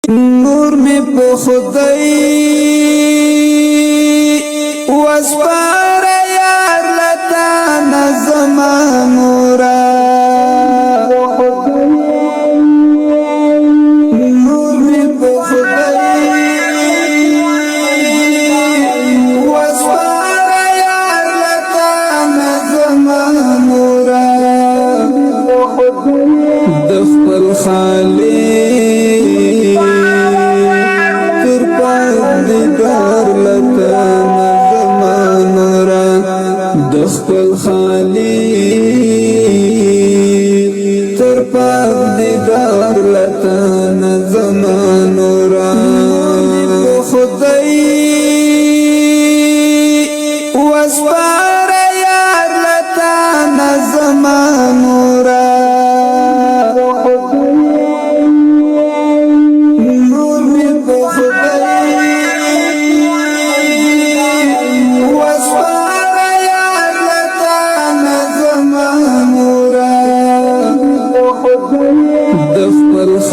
نور می په خدای وسپار یار لتا نظمانورا نور می په خدای وسپار یار لتا نظمانورا د خپل خالق خپل خالق تر پاک دیدار لتان زمانورا خدای وسپار یار لتان زمانورا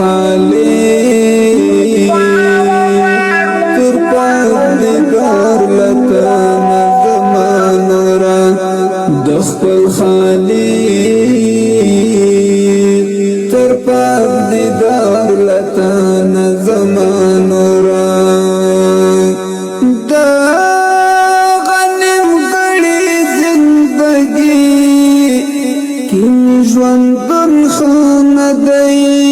خالق تر پاک دیدار لتان زمانورا د خپل خالق تر پاک دیدار لتان زمانورا د غنم غړي زندگی کی ژوندون خانه دی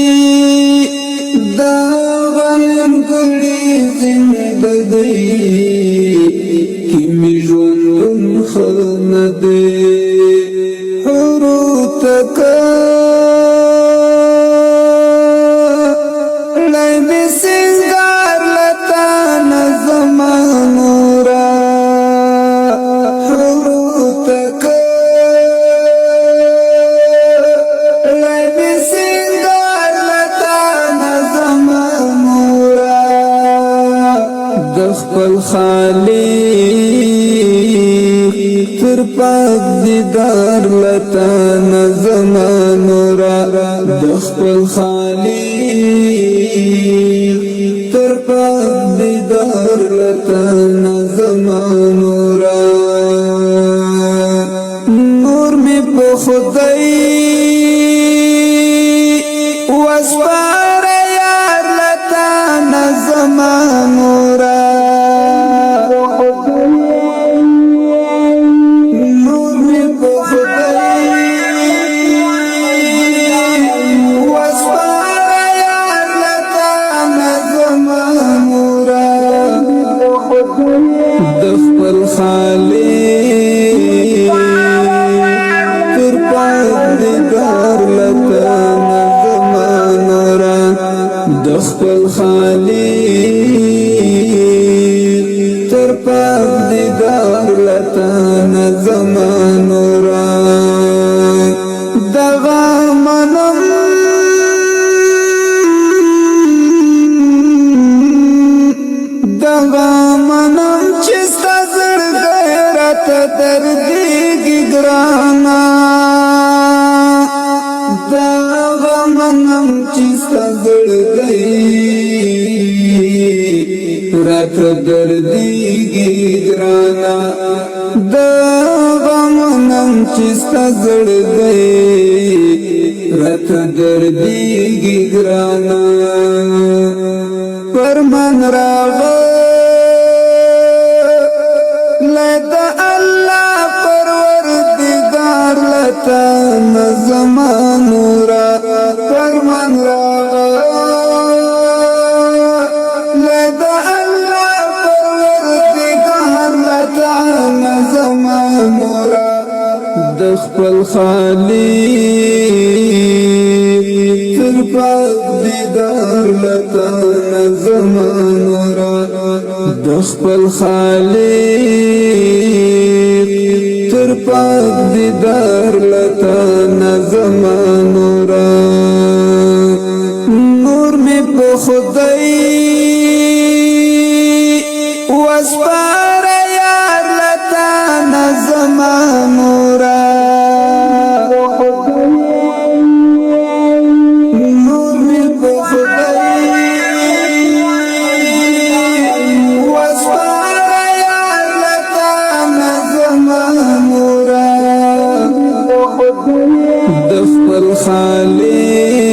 کی می ژوندون خانه دی حورو تکا لای می سنگار لتان زمانورا حورو تکا لای می سنگار لتان زمانورا د خپل خالق تر پاک دیدار لتان زمانورا د خپل خالق تر پاک دیدار لتان زمانورا نور می په خدای وسپار یار لتان زمانورا د خپل خالق تر پاک دیدار لتان زمانورا د خپل خالق تر پاک دیدار لتان زمانورا دغه منم دردی گرانا دا غمنم چیستا زړګي رات دردی گرانا دا غمنم چیستا زړګي رات دردی گرانا پرمن راغ لتان زمانورا فرمان لدى الله پروردگار لتان زمانورا د خپل خالق تر پاک دیدار لتان زمانورا د خپل خالق تر پاک دیدار لتان زمانورا نور می په خدای وسپار یار لتان زمانورا نور می په خدای الخالق